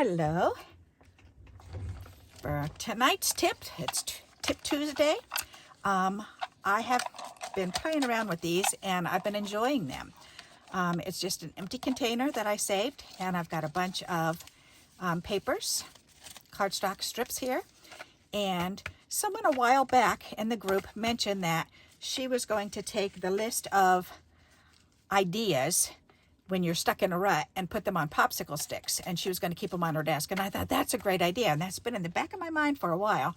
Hello. For tonight's tip, it's Tip Tuesday. I have been playing around with these and I've been enjoying them. It's just an empty container that I saved, and I've got a bunch of papers, cardstock strips here. And someone a while back in the group mentioned that she was going to take the list of ideas when you're stuck in a rut and put them on popsicle sticks, and she was going to keep them on her desk. And I thought, that's a great idea, and that's been in the back of my mind for a while.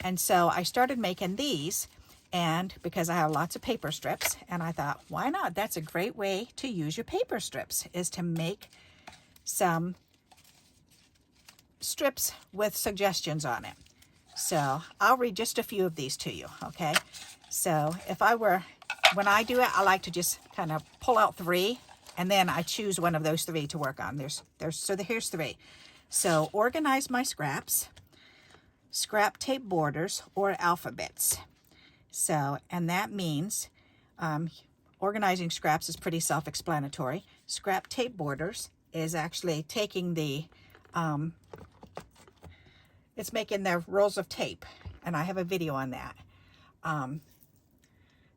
And so I started making these, and because I have lots of paper strips, and I thought, why not? That's a great way to use your paper strips, is to make some strips with suggestions on it. So I'll read just a few of these to you, okay? So when I do it, I like to just kind of pull out three, and then I choose one of those three to work on. Here's three. So organize my scraps, scrap tape borders, or alphabets. So, and that means organizing scraps is pretty self-explanatory. Scrap tape borders is actually taking the, it's making the rolls of tape, and I have a video on that.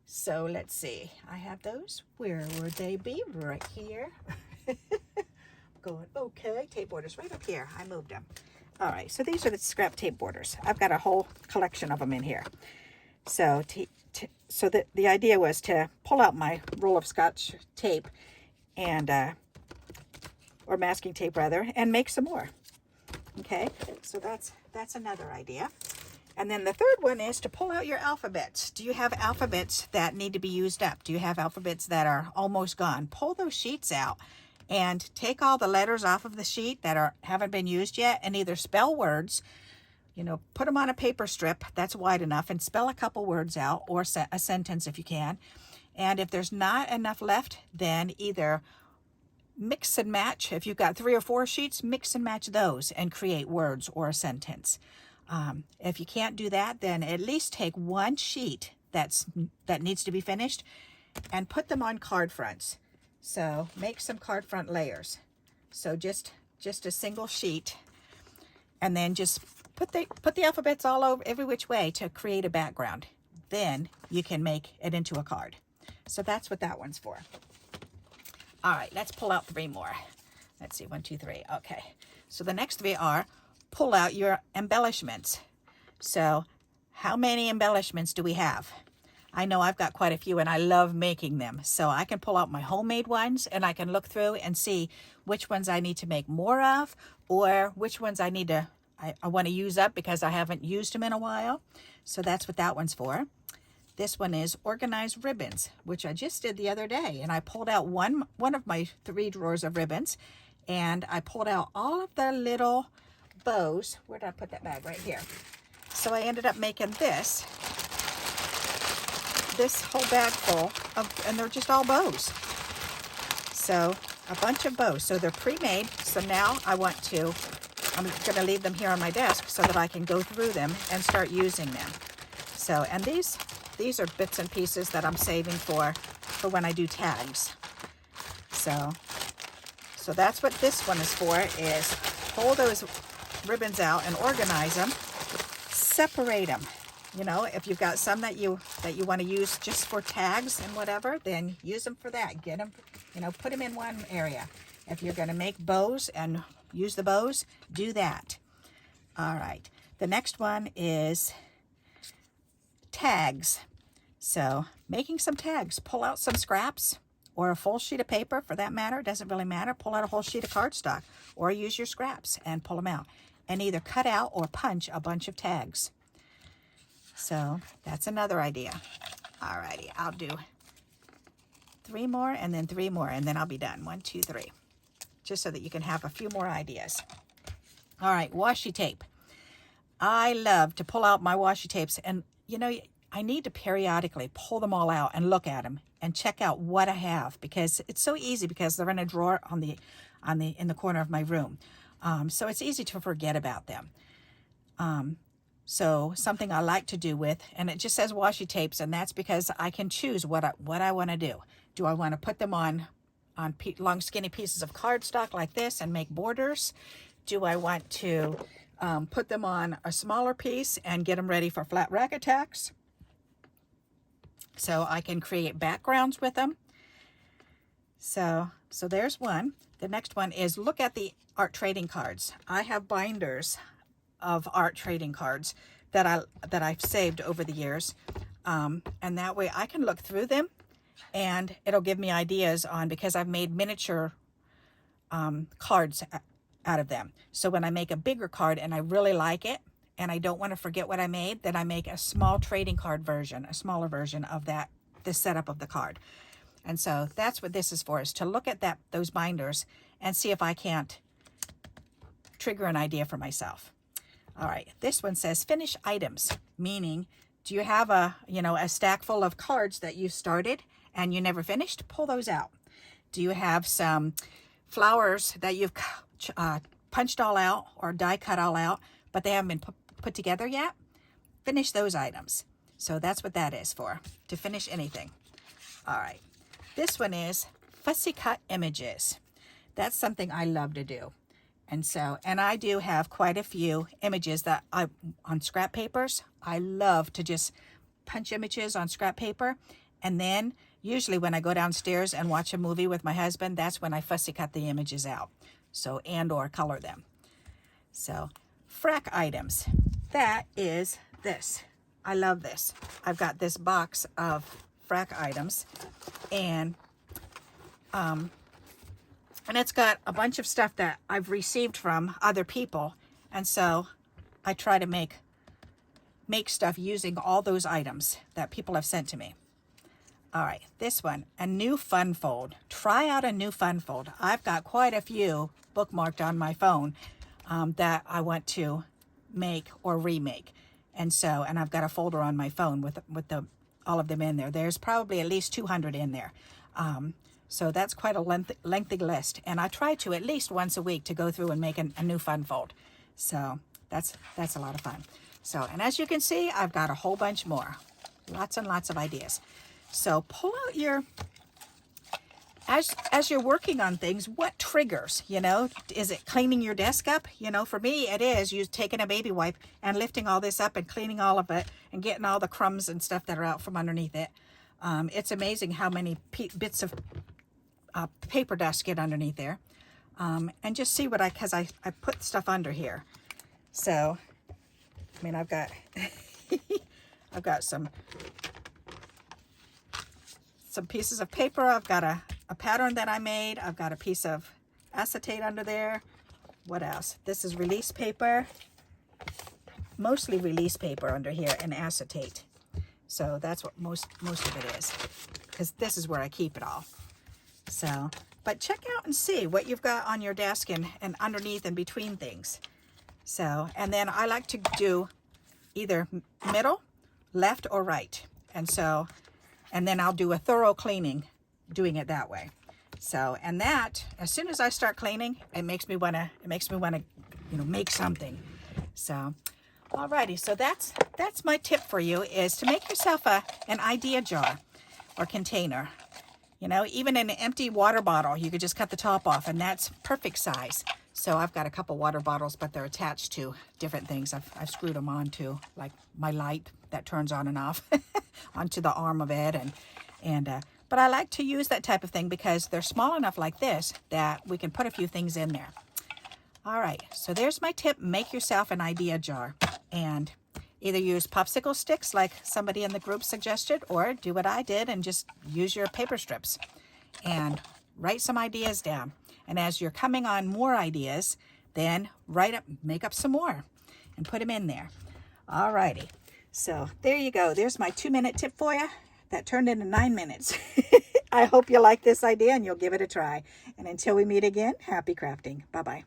So let's see, I have those. Where would they be? Right here. Going, okay, tape borders right up here. I moved them. All right, so these are the scrap tape borders. I've got a whole collection of them in here. So the idea was to pull out my roll of Scotch tape and, or masking tape rather, and make some more. Okay, so that's another idea. And then the third one is to pull out your alphabets. Do you have alphabets that need to be used up? Do you have alphabets that are almost gone? Pull those sheets out and take all the letters off of the sheet that haven't been used yet, and either spell words, put them on a paper strip that's wide enough and spell a couple words out, or a sentence if you can. And if there's not enough left, then either mix and match. If you've got 3 or 4 sheets, mix and match those and create words or a sentence. If you can't do that, then at least take one sheet that needs to be finished and put them on card fronts. So make some card front layers. So just a single sheet, and then just put the alphabets all over every which way to create a background. Then you can make it into a card. So that's what that one's for. All right, let's pull out 3 more. Let's see, 1, 2, 3. Okay, so the next 3 are pull out your embellishments. So how many embellishments do we have? I know I've got quite a few, and I love making them. So I can pull out my homemade ones, and I can look through and see which ones I need to make more of, or which ones I want to use up because I haven't used them in a while. So that's what that one's for. This one is organize ribbons, which I just did the other day. And I pulled out one of my 3 drawers of ribbons, and I pulled out all of the little bows. Where did I put that bag? Right here. So I ended up making this whole bag full of, and they're just all bows. So a bunch of bows. So they're pre-made. So now I'm going to leave them here on my desk so that I can go through them and start using them. So, and these are bits and pieces that I'm saving for when I do tags. So that's what this one is for, is pull those ribbons out and organize them, separate them. If you've got some that you want to use just for tags and whatever, then use them for that. Get them, put them in one area. If you're going to make bows and use the bows, do that. All right. The next one is tags. So making some tags. Pull out some scraps, or a full sheet of paper for that matter. Doesn't really matter. Pull out a whole sheet of cardstock, or use your scraps and pull them out. And either cut out or punch a bunch of tags. So that's another idea. All righty, I'll do 3 more and then 3 more, and then I'll be done. 1, 2, 3. Just so that you can have a few more ideas. All right, washi tape. I love to pull out my washi tapes, and I need to periodically pull them all out and look at them and check out what I have, because it's so easy because they're in a drawer in the corner of my room. So it's easy to forget about them. So something I like to do with, and it just says washi tapes, and that's because I can choose what I want to do. Do I want to put them on long skinny pieces of cardstock like this and make borders? Do I want to put them on a smaller piece and get them ready for flat rack attacks, so I can create backgrounds with them? So there's one. The next one is, look at the art trading cards. I have binders of art trading cards that I've saved over the years, and that way I can look through them and it'll give me ideas on, because I've made miniature cards out of them. So when I make a bigger card and I really like it and I don't want to forget what I made, then I make a small trading card version, a smaller version of that, the setup of the card. And so that's what this is for, is to look at those binders and see if I can't trigger an idea for myself. All right, this one says finish items, meaning, do you have a stack full of cards that you started and you never finished? Pull those out. Do you have some flowers that you've punched all out or die cut all out, but they haven't been put together yet? Finish those items. So that's what that is for, to finish anything. All right. This one is fussy cut images. That's something I love to do. And I do have quite a few images that on scrap papers. I love to just punch images on scrap paper. And then usually when I go downstairs and watch a movie with my husband, that's when I fussy cut the images out. So, or color them. So FAUX items, that is this. I love this. I've got this box of FAUX items, and it's got a bunch of stuff that I've received from other people, and so I try to make stuff using all those items that people have sent to me. All right, this one, a new fun fold. Try out a new fun fold. I've got quite a few bookmarked on my phone that I want to make or remake, and I've got a folder on my phone with all of them in there. There's probably at least 200 in there. So that's quite a lengthy list. And I try to at least once a week to go through and make a new fun fold. So that's a lot of fun. So, and as you can see, I've got a whole bunch more. Lots and lots of ideas. So pull out your, as you're working on things, what triggers, is it cleaning your desk up? For me, it is you taking a baby wipe and lifting all this up and cleaning all of it and getting all the crumbs and stuff that are out from underneath it. It's amazing how many bits of paper dust get underneath there. And just see what because I put stuff under here. So, I mean, I've got, I've got some pieces of paper. I've got a pattern that I made. I've got a piece of acetate under there. What else? This is release paper. Mostly release paper under here and acetate. So that's what most of it is, because this is where I keep it all. So, but check out and see what you've got on your desk and underneath and between things. So, and then I like to do either middle, left, or right. And then I'll do a thorough cleaning doing it that way. So, and that, as soon as I start cleaning, it makes me wanna make something. So, alrighty, so that's my tip for you, is to make yourself an idea jar or container. Even an empty water bottle, you could just cut the top off, and that's perfect size. So I've got a couple water bottles, but they're attached to different things. I've screwed them onto, like, my light that turns on and off onto the arm of it, but I like to use that type of thing because they're small enough like this that we can put a few things in there. All right, so there's my tip. Make yourself an idea jar, and either use popsicle sticks like somebody in the group suggested, or do what I did and just use your paper strips and write some ideas down. And as you're coming on more ideas, then make up some more and put them in there. All righty. So there you go. There's my 2-minute tip for you that turned into 9 minutes. I hope you like this idea and you'll give it a try. And until we meet again, happy crafting. Bye-bye.